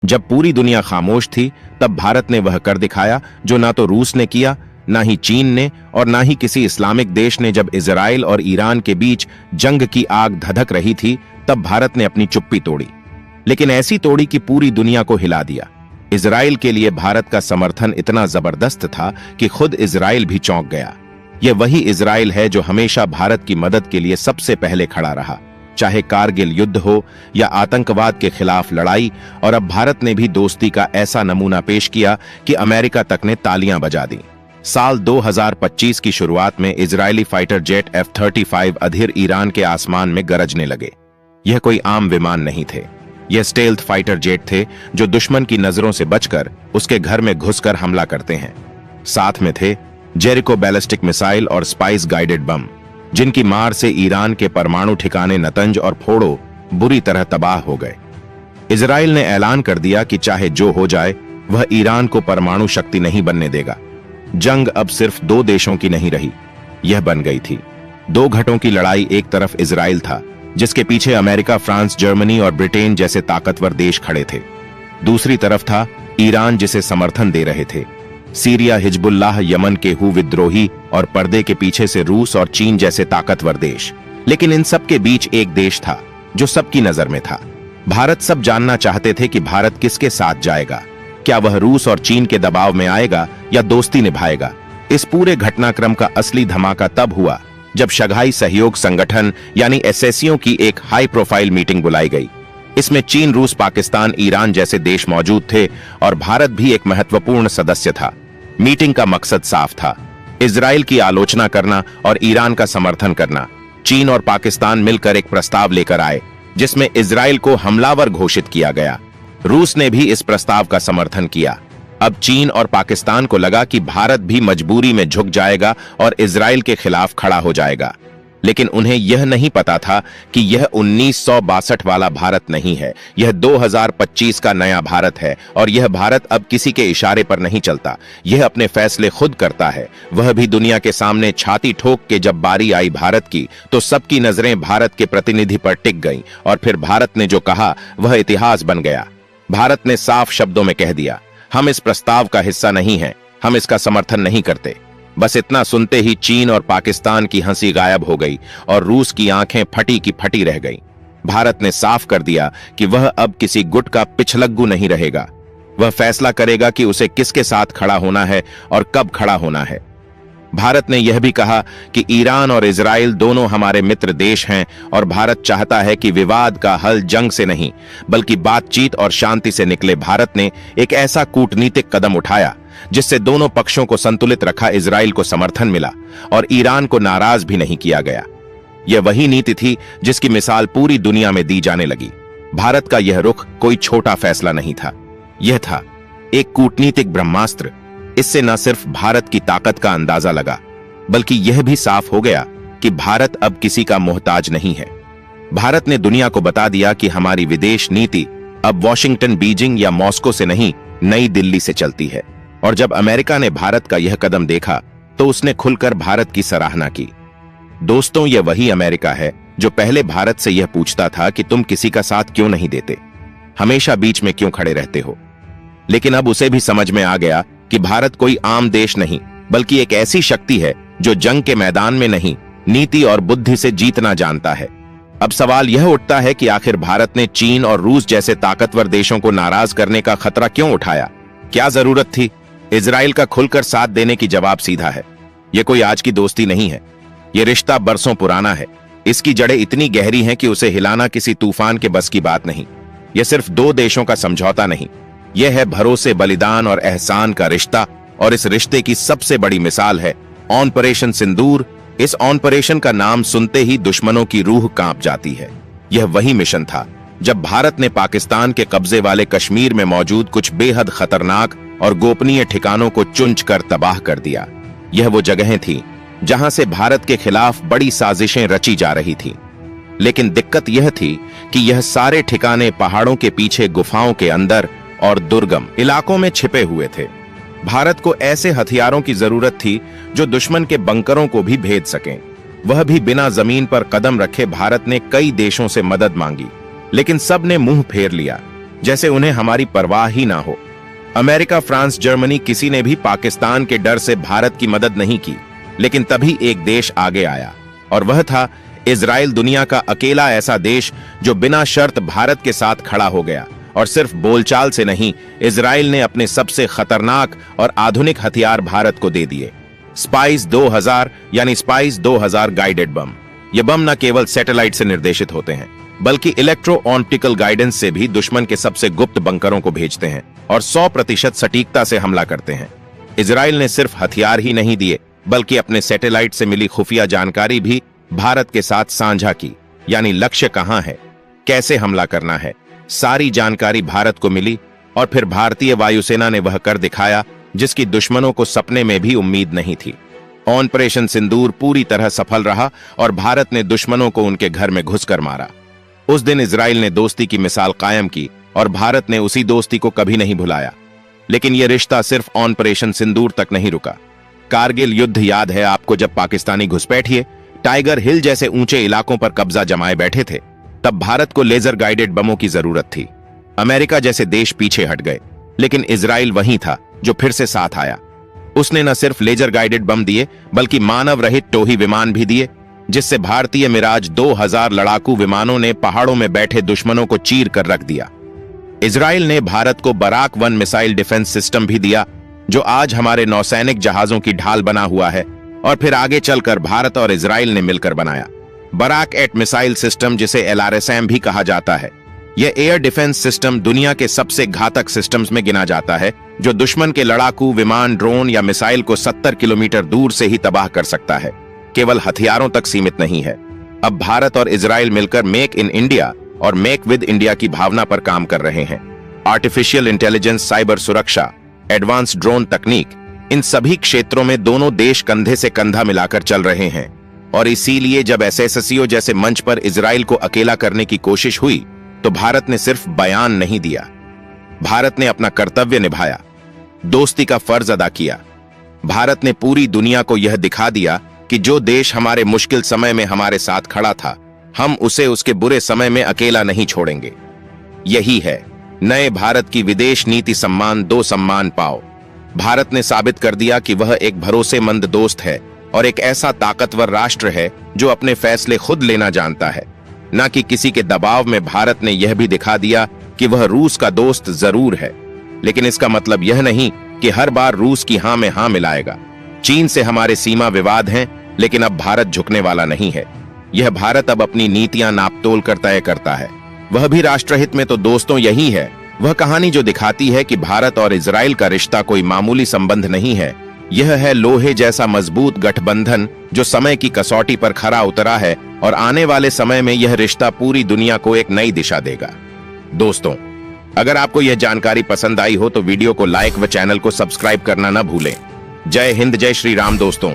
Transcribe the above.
जब पूरी दुनिया खामोश थी, तब भारत ने वह कर दिखाया जो ना तो रूस ने किया, ना ही चीन ने और ना ही किसी इस्लामिक देश ने। जब इजराइल और ईरान के बीच जंग की आग धधक रही थी, तब भारत ने अपनी चुप्पी तोड़ी, लेकिन ऐसी तोड़ी कि पूरी दुनिया को हिला दिया। इजराइल के लिए भारत का समर्थन इतना जबरदस्त था कि खुद इजराइल भी चौंक गया। यह वही इजराइल है जो हमेशा भारत की मदद के लिए सबसे पहले खड़ा रहा, चाहे कारगिल युद्ध हो या आतंकवाद के खिलाफ लड़ाई। और अब भारत ने भी दोस्ती का ऐसा नमूना पेश किया कि अमेरिका तक ने तालियां बजा दी। साल 2025 की शुरुआत में इजरायली फाइटर जेट F-35 अधीर ईरान के आसमान में गरजने लगे। यह कोई आम विमान नहीं थे, यह स्टेल्थ फाइटर जेट थे जो दुश्मन की नजरों से बचकर उसके घर में घुसकर हमला करते हैं। साथ में थे जेरिको बैलिस्टिक मिसाइल और स्पाइस गाइडेड बम, जिनकी मार से ईरान के परमाणु ठिकाने नतंज और फोड़ो बुरी तरह तबाह हो गए। इजराइल ने ऐलान कर दिया कि चाहे जो हो जाए, वह ईरान को परमाणु शक्ति नहीं बनने देगा। जंग अब सिर्फ दो देशों की नहीं रही, यह बन गई थी दो घटों की लड़ाई। एक तरफ इजराइल था, जिसके पीछे अमेरिका, फ्रांस, जर्मनी और ब्रिटेन जैसे ताकतवर देश खड़े थे। दूसरी तरफ था ईरान, जिसे समर्थन दे रहे थे सीरिया, हिजबुल्लाह, यमन के हू विद्रोही और पर्दे के पीछे से रूस और चीन जैसे ताकतवर देश। लेकिन इन सब के बीच एक देश था जो सबकी नजर में था। भारत। सब जानना चाहते थे कि भारत किसके साथ जाएगा, क्या वह रूस और चीन के दबाव में आएगा या दोस्ती निभाएगा। इस पूरे घटनाक्रम का असली धमाका तब हुआ जब शंघाई सहयोग संगठन यानी SCO की एक हाई प्रोफाइल मीटिंग बुलाई गई। इसमें चीन, रूस, पाकिस्तान, ईरान जैसे देश मौजूद थे और भारत भी एक महत्वपूर्ण सदस्य था। मीटिंग का मकसद साफ था, इजराइल की आलोचना करना और ईरान का समर्थन करना। चीन और पाकिस्तान मिलकर एक प्रस्ताव लेकर आए जिसमें इजराइल को हमलावर घोषित किया गया। रूस ने भी इस प्रस्ताव का समर्थन किया। अब चीन और पाकिस्तान को लगा कि भारत भी मजबूरी में झुक जाएगा और इजराइल के खिलाफ खड़ा हो जाएगा। लेकिन उन्हें यह नहीं पता था कि यह 1962 वाला भारत नहीं है, यह 2025 का नया भारत है। और यह भारत अब किसी के इशारे पर नहीं चलता, यह अपने फैसले खुद करता है। वह भी दुनिया के सामने छाती ठोक के। जब बारी आई भारत की, तो सबकी नजरें भारत के प्रतिनिधि पर टिक गईं और फिर भारत ने जो कहा वह इतिहास बन गया। भारत ने साफ शब्दों में कह दिया, हम इस प्रस्ताव का हिस्सा नहीं हैं, हम इसका समर्थन नहीं करते। बस इतना सुनते ही चीन और पाकिस्तान की हंसी गायब हो गई और रूस की आंखें फटी की फटी रह गईं। भारत ने साफ कर दिया कि वह अब किसी गुट का पिछलग्गू नहीं रहेगा। वह फैसला करेगा कि उसे किसके साथ खड़ा होना है और कब खड़ा होना है। भारत ने यह भी कहा कि ईरान और इजराइल दोनों हमारे मित्र देश हैं और भारत चाहता है कि विवाद का हल जंग से नहीं बल्कि बातचीत और शांति से निकले। भारत ने एक ऐसा कूटनीतिक कदम उठाया जिससे दोनों पक्षों को संतुलित रखा। इजराइल को समर्थन मिला और ईरान को नाराज भी नहीं किया गया। यह वही नीति थी जिसकी मिसाल पूरी दुनिया में दी जाने लगी। भारत का यह रुख कोई छोटा फैसला नहीं था, यह था एक कूटनीतिक ब्रह्मास्त्र। इससे न सिर्फ भारत की ताकत का अंदाजा लगा, बल्कि यह भी साफ हो गया कि भारत अब किसी का मोहताज नहीं है। भारत ने दुनिया को बता दिया कि हमारी विदेश नीति अब वॉशिंगटन, बीजिंग या मॉस्को से नहीं, नई दिल्ली से चलती है। और जब अमेरिका ने भारत का यह कदम देखा, तो उसने खुलकर भारत की सराहना की। दोस्तों, यह वही अमेरिका है जो पहले भारत से यह पूछता था कि तुम किसी का साथ क्यों नहीं देते, हमेशा बीच में क्यों खड़े रहते हो। लेकिन अब उसे भी समझ में आ गया कि भारत कोई आम देश नहीं, बल्कि एक ऐसी शक्ति है जो जंग के मैदान में नहीं, नीति और बुद्धि से जीतना जानता है। अब सवाल यह उठता है कि आखिर भारत ने चीन और रूस जैसे ताकतवर देशों को नाराज करने का खतरा क्यों उठाया? क्या जरूरत थी? इजराइल का खुलकर साथ देने की जवाब सीधा है, यह कोई आज की दोस्ती नहीं है, यह रिश्ता बरसों पुराना है। इसकी जड़ें इतनी गहरी हैं कि उसे हिलाना किसी तूफान के बस की बात नहीं। यह सिर्फ दो देशों का समझौता नहीं, यह है भरोसे, बलिदान और एहसान का रिश्ता। और इस रिश्ते की सबसे बड़ी मिसाल है ऑपरेशन सिंदूर। इस ऑपरेशन का नाम सुनते ही दुश्मनों की रूह कांप जाती है। यह वही मिशन था जब भारत ने पाकिस्तान के कब्जे वाले कश्मीर में मौजूद कुछ बेहद खतरनाक और गोपनीय ठिकानों को चुन कर तबाह कर दिया। यह वो जगहें थीं जहां से भारत के खिलाफ बड़ी साजिशें रची जा रही थीं। लेकिन दिक्कत यह थी कि यह सारे ठिकाने पहाड़ों के पीछे, गुफाओं के अंदर और दुर्गम इलाकों में छिपे हुए थे। भारत को ऐसे हथियारों की जरूरत थी जो दुश्मन के बंकरों को भी भेद सकें। वह भी बिना जमीन पर कदम रखे। भारत ने कई देशों से मदद मांगी, लेकिन सब ने मुंह फेर लिया। जैसे उन्हें हमारी परवाह ही ना हो। अमेरिका, फ्रांस, जर्मनी किसी ने भी पाकिस्तान के डर से भारत की मदद नहीं की, लेकिन तभी एक देश आगे आया और वह था इजराइल, दुनिया का अकेला ऐसा देश जो बिना शर्त भारत के साथ खड़ा हो गया। और सिर्फ बोलचाल से नहीं, इजराइल ने अपने सबसे खतरनाक और आधुनिक हथियार भारत को दे दिए। स्पाइस 2000 यानी स्पाइस 2000 गाइडेड बम। ये बम न केवल सैटेलाइट से निर्देशित होते हैं, बल्कि इलेक्ट्रो ऑप्टिकल गाइडेंस से भी दुश्मन के सबसे गुप्त बंकरों को भेजते हैं और 100% सटीकता से हमला करते हैं। इजराइल ने सिर्फ हथियार ही नहीं दिए, बल्कि अपने सैटेलाइट से मिली खुफिया जानकारी भी भारत के साथ साझा की। यानी लक्ष्य कहां है, कैसे हमला करना है, सारी जानकारी भारत को मिली और फिर भारतीय वायुसेना ने वह कर दिखाया जिसकी दुश्मनों को सपने में भी उम्मीद नहीं थी। ऑपरेशन सिंदूर पूरी तरह सफल रहा और भारत ने दुश्मनों को उनके घर में घुसकर मारा। उस दिन इजराइल ने दोस्ती की मिसाल कायम की और भारत ने उसी दोस्ती को कभी नहीं भुलाया। लेकिन यह रिश्ता सिर्फ ऑपरेशन सिंदूर तक नहीं रुका। कारगिल युद्ध याद है आपको, जब पाकिस्तानी घुसपैठिए टाइगर हिल जैसे ऊंचे इलाकों पर कब्जा जमाए बैठे थे, तब भारत को लेजर गाइडेड बमों की जरूरत थी। अमेरिका जैसे देश पीछे हट गए, लेकिन इजराइल वहीं था जो फिर से साथ आया। उसने न सिर्फ लेजर गाइडेड बम दिए, बल्कि मानव रहित टोही विमान भी दिए, जिससे भारतीय मिराज 2000 लड़ाकू विमानों ने पहाड़ों में बैठे दुश्मनों को चीर कर रख दिया। इजराइल ने भारत को बराक 1 मिसाइल डिफेंस सिस्टम भी दिया, जो आज हमारे नौसैनिक जहाजों की ढाल बना हुआ है और फिर आगे चलकर भारत और इजराइल ने मिलकर बनाया। बराक 8 मिसाइल सिस्टम, जिसे LRSAM भी कहा जाता है, यह एयर डिफेंस सिस्टम दुनिया के सबसे घातक सिस्टम्स में गिना जाता है, जो दुश्मन के लड़ाकू विमान, ड्रोन या मिसाइल को 70 किलोमीटर दूर से ही तबाह कर सकता है। केवल हथियारों तक सीमित नहीं है। अब भारत और इजराइल मिलकर मेक इन इंडिया और मेक विद इंडिया की भावना पर काम कर रहे हैं। आर्टिफिशियल इंटेलिजेंस, साइबर सुरक्षा, एडवांस ड्रोन तकनीक, इन सभी क्षेत्रों में दोनों देश कंधे से कंधा मिलाकर चल रहे हैं। और इसीलिए जब SCO जैसे मंच पर इजराइल को अकेला करने की कोशिश हुई, तो भारत ने सिर्फ बयान नहीं दिया, भारत ने अपना कर्तव्य निभाया, दोस्ती का फर्ज अदा किया। भारत ने पूरी दुनिया को यह दिखा दिया कि जो देश हमारे मुश्किल समय में हमारे साथ खड़ा था, हम उसे उसके बुरे समय में अकेला नहीं छोड़ेंगे। यही है नए भारत की विदेश नीति, सम्मान दो सम्मान पाओ। भारत ने साबित कर दिया कि वह एक भरोसेमंद दोस्त है और एक ऐसा ताकतवर राष्ट्र है जो अपने फैसले खुद लेना जानता है, न कि किसी के दबाव में। भारत ने यह भी दिखा दिया कि वह रूस का दोस्त जरूर है, लेकिन इसका मतलब यह नहीं कि हर बार रूस की हां में हां मिलाएगा। चीन से हमारे सीमा विवाद हैं, लेकिन अब भारत झुकने वाला नहीं है। यह भारत अब अपनी नीतियां नापतोल कर तय करता है, वह भी राष्ट्रहित में। तो दोस्तों, यही है वह कहानी जो दिखाती है कि भारत और इजराइल का रिश्ता कोई मामूली संबंध नहीं है। यह है लोहे जैसा मजबूत गठबंधन जो समय की कसौटी पर खरा उतरा है और आने वाले समय में यह रिश्ता पूरी दुनिया को एक नई दिशा देगा। दोस्तों, अगर आपको यह जानकारी पसंद आई हो तो वीडियो को लाइक व चैनल को सब्सक्राइब करना न भूलें। जय हिंद, जय श्री राम दोस्तों।